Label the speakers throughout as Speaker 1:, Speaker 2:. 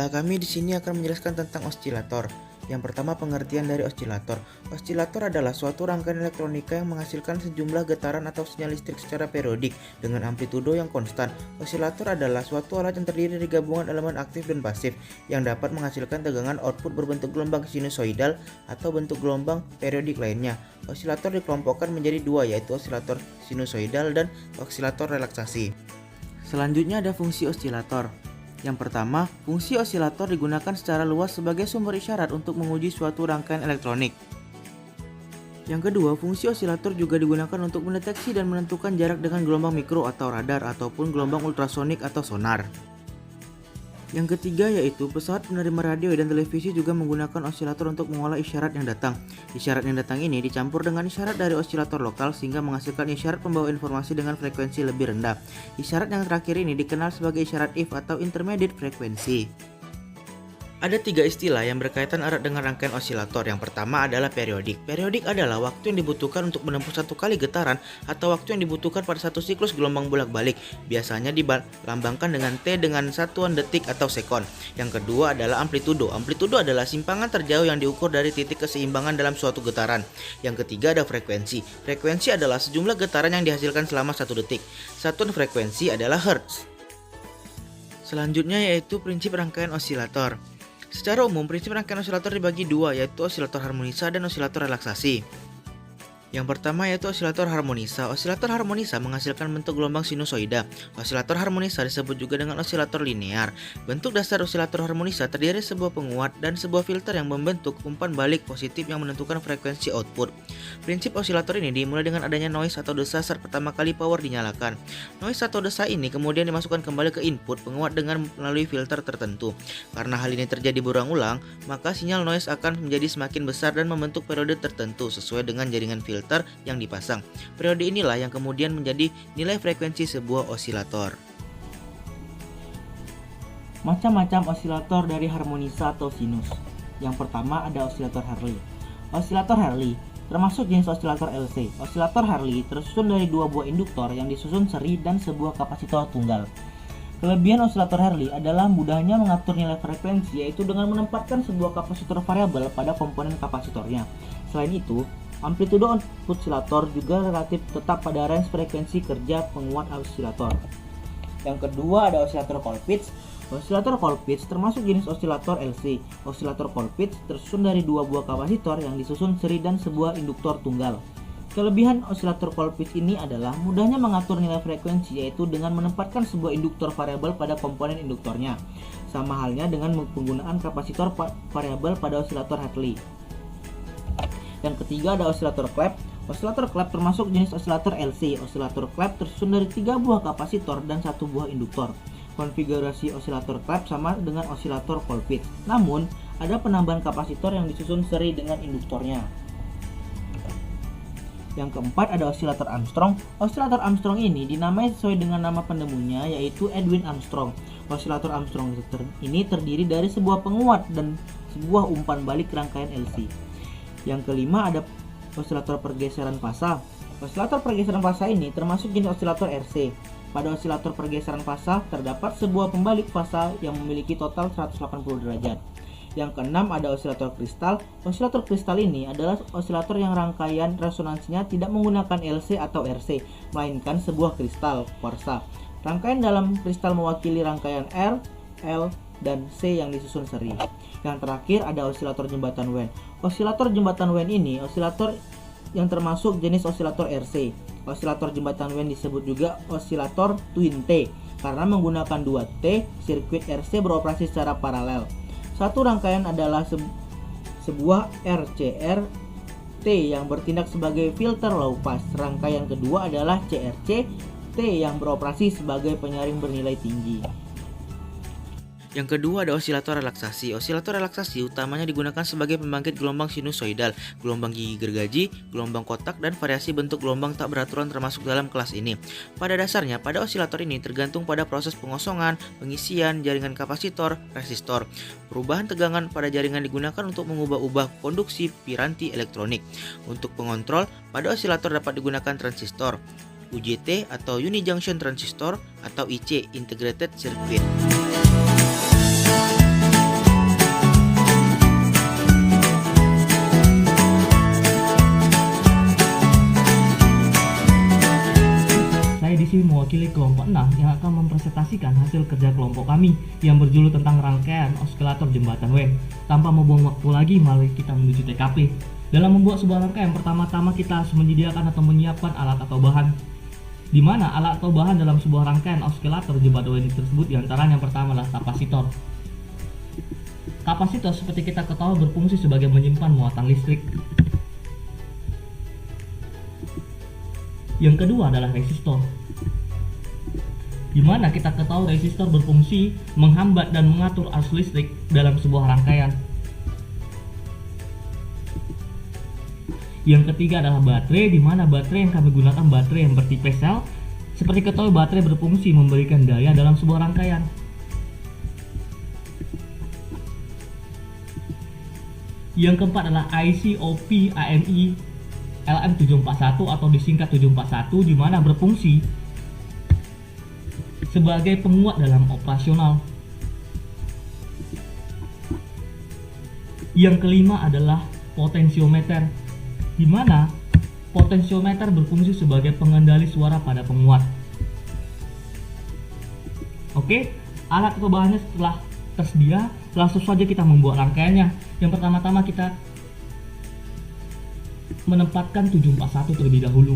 Speaker 1: Baiklah, kami di sini akan menjelaskan tentang osilator. Yang pertama, pengertian dari osilator. Osilator adalah suatu rangkaian elektronika yang menghasilkan sejumlah getaran atau sinyal listrik secara periodik dengan amplitudo yang konstan. Osilator adalah suatu alat yang terdiri dari gabungan elemen aktif dan pasif yang dapat menghasilkan tegangan output berbentuk gelombang sinusoidal atau bentuk gelombang periodik lainnya. Osilator dikelompokkan menjadi dua, yaitu osilator sinusoidal dan osilator relaksasi. Selanjutnya ada fungsi osilator. Yang pertama, fungsi osilator digunakan secara luas sebagai sumber isyarat untuk menguji suatu rangkaian elektronik. Yang kedua, fungsi osilator juga digunakan untuk mendeteksi dan menentukan jarak dengan gelombang mikro atau radar ataupun gelombang ultrasonik atau sonar. Yang ketiga yaitu pesawat penerima radio dan televisi juga menggunakan osilator untuk mengolah isyarat yang datang. Isyarat yang datang ini dicampur dengan isyarat dari osilator lokal sehingga menghasilkan isyarat pembawa informasi dengan frekuensi lebih rendah. Isyarat yang terakhir ini dikenal sebagai isyarat if atau intermediate frekuensi. Ada tiga istilah yang berkaitan erat dengan rangkaian osilator. Yang pertama adalah periodik. Periodik adalah waktu yang dibutuhkan untuk menempuh satu kali getaran atau waktu yang dibutuhkan pada satu siklus gelombang bolak-balik. Biasanya dilambangkan dengan T dengan satuan detik atau sekon. Yang kedua adalah amplitudo. Amplitudo adalah simpangan terjauh yang diukur dari titik keseimbangan dalam suatu getaran. Yang ketiga ada frekuensi. Frekuensi adalah sejumlah getaran yang dihasilkan selama satu detik. Satuan frekuensi adalah hertz. Selanjutnya yaitu prinsip rangkaian osilator. Secara umum, prinsip rangkaian osilator dibagi dua, yaitu osilator harmonisa dan osilator relaksasi. Yang pertama yaitu osilator harmonisa. Osilator harmonisa menghasilkan bentuk gelombang sinusoida. Osilator harmonisa disebut juga dengan osilator linear. Bentuk dasar osilator harmonisa terdiri dari sebuah penguat dan sebuah filter yang membentuk umpan balik positif yang menentukan frekuensi output. Prinsip osilator ini dimulai dengan adanya noise atau desa saat pertama kali power dinyalakan. Noise atau desa ini kemudian dimasukkan kembali ke input penguat dengan melalui filter tertentu. Karena hal ini terjadi berulang-ulang, maka sinyal noise akan menjadi semakin besar dan membentuk periode tertentu sesuai dengan jaringan filter yang dipasang. Periode inilah yang kemudian menjadi nilai frekuensi sebuah osilator.
Speaker 2: Macam-macam osilator dari harmonisa atau sinus. Yang pertama ada osilator Hartley. Osilator Hartley termasuk jenis osilator LC. Osilator Hartley tersusun dari dua buah induktor yang disusun seri dan sebuah kapasitor tunggal. Kelebihan osilator Hartley adalah mudahnya mengatur nilai frekuensi, yaitu dengan menempatkan sebuah kapasitor variabel pada komponen kapasitornya. Selain itu, amplitudo output osilator juga relatif tetap pada range frekuensi kerja penguat osilator. Yang kedua ada osilator Colpitts. Osilator Colpitts termasuk jenis osilator LC. Osilator Colpitts tersusun dari dua buah kapasitor yang disusun seri dan sebuah induktor tunggal. Kelebihan osilator Colpitts ini adalah mudahnya mengatur nilai frekuensi, yaitu dengan menempatkan sebuah induktor variabel pada komponen induktornya. Sama halnya dengan penggunaan kapasitor variabel pada osilator Hartley. Yang ketiga ada osilator Clap. Osilator Clap termasuk jenis osilator LC. Osilator Clap tersusun dari 3 buah kapasitor dan 1 buah induktor. Konfigurasi osilator Clap sama dengan osilator Colpitts. Namun, ada penambahan kapasitor yang disusun seri dengan induktornya. Yang keempat ada osilator Armstrong. Osilator Armstrong ini dinamai sesuai dengan nama penemunya, yaitu Edwin Armstrong. Osilator Armstrong ini terdiri dari sebuah penguat dan sebuah umpan balik rangkaian LC. Yang kelima ada osilator pergeseran fasa. Osilator pergeseran fasa ini termasuk jenis osilator RC. Pada osilator pergeseran fasa terdapat sebuah pembalik fasa yang memiliki total 180 derajat. Yang keenam ada osilator kristal. Osilator kristal ini adalah osilator yang rangkaian resonansinya tidak menggunakan LC atau RC, melainkan sebuah kristal kuarsa. Rangkaian dalam kristal mewakili rangkaian R, L, dan C yang disusun seri. Yang terakhir ada osilator jembatan Wien. Osilator jembatan Wien ini osilator yang termasuk jenis osilator RC. Osilator jembatan Wien disebut juga osilator twin T karena menggunakan 2 T. Sirkuit RC beroperasi secara paralel. Satu rangkaian adalah sebuah RCR T yang bertindak sebagai filter low pass. Rangkaian kedua adalah CRC T yang beroperasi sebagai penyaring bernilai tinggi.
Speaker 1: Yang kedua ada osilator relaksasi. Osilator relaksasi utamanya digunakan sebagai pembangkit gelombang sinusoidal, gelombang gigi gergaji, gelombang kotak, dan variasi bentuk gelombang tak beraturan termasuk dalam kelas ini. Pada dasarnya, pada osilator ini tergantung pada proses pengosongan, pengisian, jaringan kapasitor, resistor. Perubahan tegangan pada jaringan digunakan untuk mengubah-ubah konduksi piranti elektronik. Untuk pengontrol, pada osilator dapat digunakan transistor, UJT atau Unijunction Transistor, atau IC, Integrated Circuit.
Speaker 2: IC mewakili kelompok 6 yang akan mempresentasikan hasil kerja kelompok kami yang berjudul tentang rangkaian osilator jembatan Weng. Tanpa membuang waktu lagi, mari kita menuju TKP. Dalam membuat sebuah rangkaian, pertama-tama kita harus menyediakan atau menyiapkan alat atau bahan. Di mana alat atau bahan dalam sebuah rangkaian osilator jembatan Weng tersebut diantaranya yang pertama adalah kapasitor. Kapasitor seperti kita ketahui berfungsi sebagai menyimpan muatan listrik. Yang kedua adalah resistor, di mana kita ketahui resistor berfungsi menghambat dan mengatur arus listrik dalam sebuah rangkaian. Yang ketiga adalah baterai, di mana baterai yang kami gunakan baterai yang bertipe sel. Seperti ketahui baterai berfungsi memberikan daya dalam sebuah rangkaian. Yang keempat adalah IC OP AMI LM741 atau disingkat 741, di mana berfungsi sebagai penguat dalam operasional. Yang kelima adalah potensiometer, di mana potensiometer berfungsi sebagai pengendali suara pada penguat. Oke, alat atau bahannya setelah tersedia, langsung saja kita membuat rangkaiannya. Yang pertama-tama kita menempatkan 741 terlebih dahulu.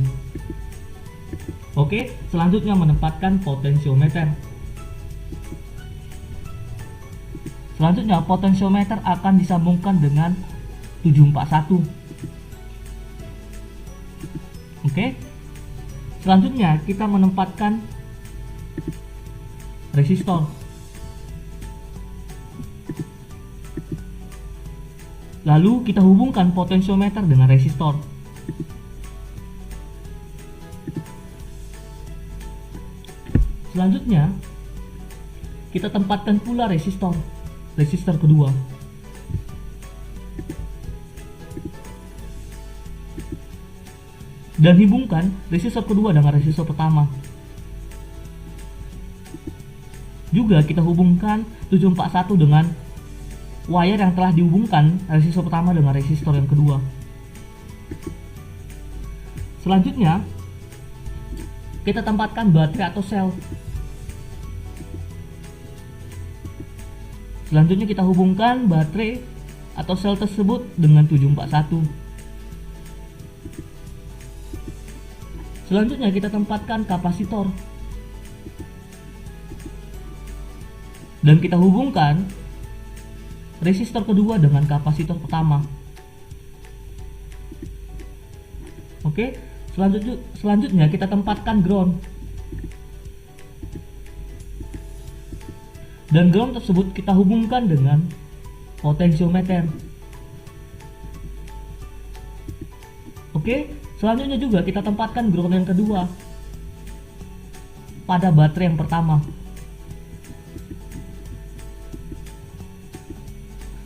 Speaker 2: Oke, selanjutnya menempatkan potensiometer. Selanjutnya potensiometer akan disambungkan dengan 741. Oke. Selanjutnya kita menempatkan resistor. Lalu kita hubungkan potensiometer dengan resistor. Selanjutnya kita tempatkan pula resistor kedua. Dan hubungkan resistor kedua dengan resistor pertama. Juga kita hubungkan 741 dengan wire yang telah dihubungkan resistor pertama dengan resistor yang kedua. Selanjutnya kita tempatkan baterai atau sel. Selanjutnya kita hubungkan baterai atau sel tersebut dengan 741. Selanjutnya kita tempatkan kapasitor. Dan kita hubungkan resistor kedua dengan kapasitor pertama. Oke, selanjutnya kita tempatkan ground. Dan ground tersebut kita hubungkan dengan potensiometer. Oke, selanjutnya juga kita tempatkan ground yang kedua pada baterai yang pertama.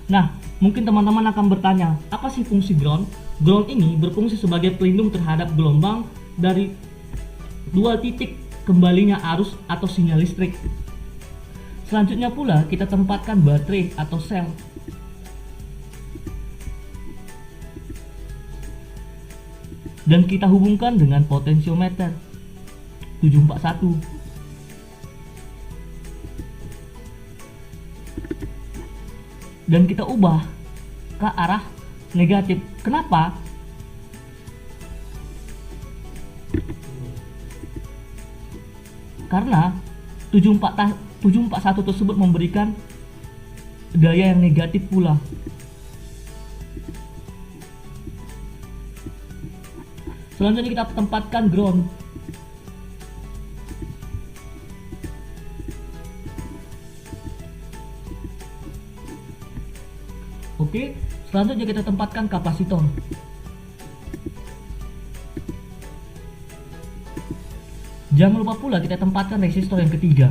Speaker 2: Nah, mungkin teman-teman akan bertanya, apa sih fungsi ground? Ground ini berfungsi sebagai pelindung terhadap gelombang dari dua titik kembalinya arus atau sinyal listrik. Selanjutnya pula kita tempatkan baterai atau sel. Dan kita hubungkan dengan potensiometer 741. Dan kita ubah ke arah negatif. Kenapa? Karena 741 tersebut memberikan daya yang negatif pula. Selanjutnya kita tempatkan ground. Oke, selanjutnya kita tempatkan kapasitor. Jangan lupa pula kita tempatkan resistor yang ketiga.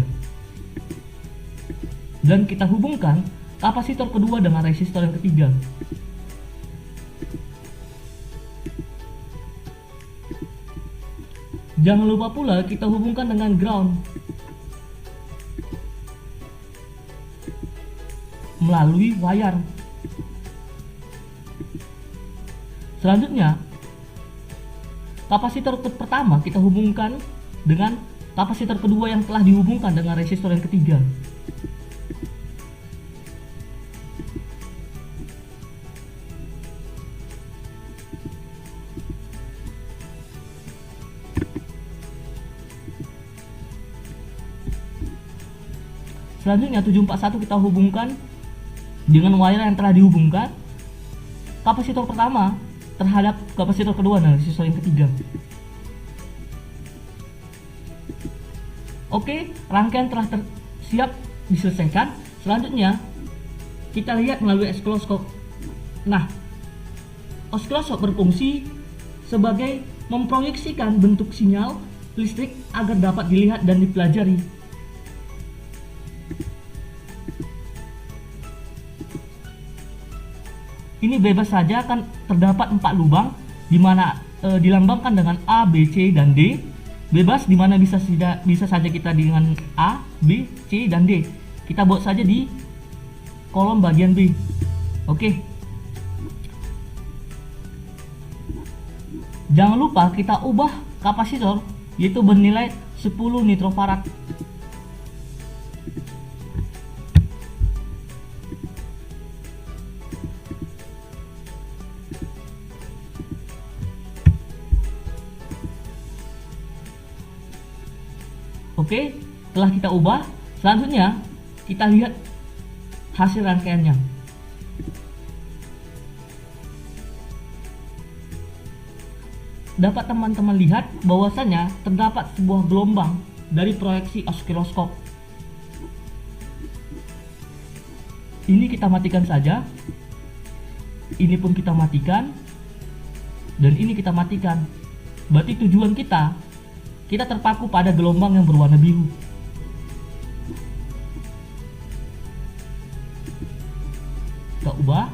Speaker 2: Dan kita hubungkan kapasitor kedua dengan resistor yang ketiga. Jangan lupa pula kita hubungkan dengan ground melalui wire. Selanjutnya, kapasitor pertama kita hubungkan dengan
Speaker 3: kapasitor kedua yang telah dihubungkan dengan resistor yang ketiga. Selanjutnya 741 kita hubungkan dengan wire yang telah dihubungkan kapasitor pertama terhadap kapasitor kedua dan resistor yang ketiga. Oke, rangkaian telah siap diselesaikan. Selanjutnya kita lihat melalui osiloskop. Nah, osiloskop berfungsi sebagai memproyeksikan bentuk sinyal listrik agar dapat dilihat dan dipelajari. Ini bebas saja, akan terdapat 4 lubang di mana dilambangkan dengan A, B, C, dan D. Bebas di mana bisa saja kita dengan A, B, C, dan D. Kita buat saja di kolom bagian B. Oke. Jangan lupa kita ubah kapasitor yaitu bernilai 10 nitrofarad. Oke, telah kita ubah. Selanjutnya kita lihat hasil rangkaiannya. Dapat teman-teman lihat bahwasanya terdapat sebuah gelombang dari proyeksi osiloskop. Ini kita matikan saja. Ini pun kita matikan. Dan ini kita matikan. Berarti tujuan kita terpaku pada gelombang yang berwarna biru. Kita ubah.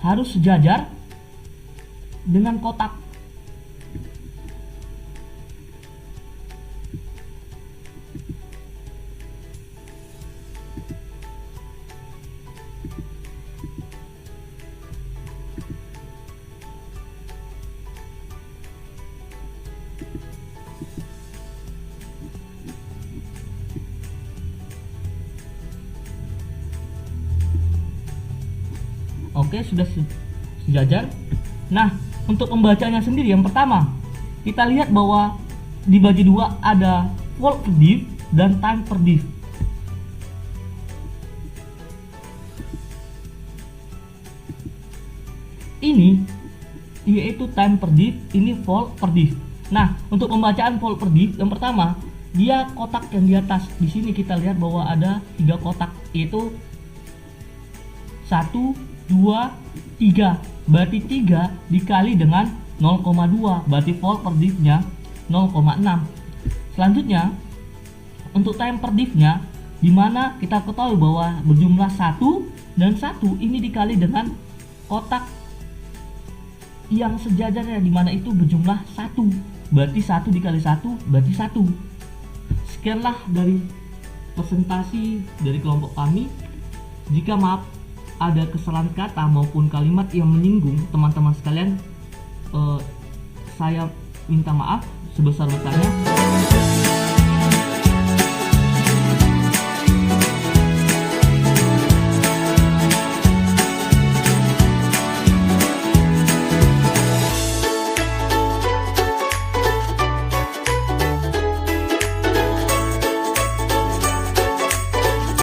Speaker 3: Harus sejajar dengan kotak. Oke, sudah sejajar. Nah, untuk pembacanya sendiri, yang pertama kita lihat bahwa dibagi dua, ada volt per diff dan time per diff. Ini yaitu time per diff, ini volt per diff. Nah, untuk pembacaan volt per diff, yang pertama dia kotak yang di atas. Di sini kita lihat bahwa ada 3 kotak, yaitu 1, 2, 3. Berarti 3 dikali dengan 0,2, berarti volt per diff-nya 0,6. Selanjutnya untuk time per diff-nya, dimana kita ketahui bahwa berjumlah 1 dan 1 ini dikali dengan kotak yang sejajarnya, dimana itu berjumlah 1, berarti 1 dikali 1 berarti 1. Sekianlah dari presentasi dari kelompok kami. Jika maaf ada kesalahan kata maupun kalimat yang menyinggung teman-teman sekalian, saya minta maaf sebesar-besarnya.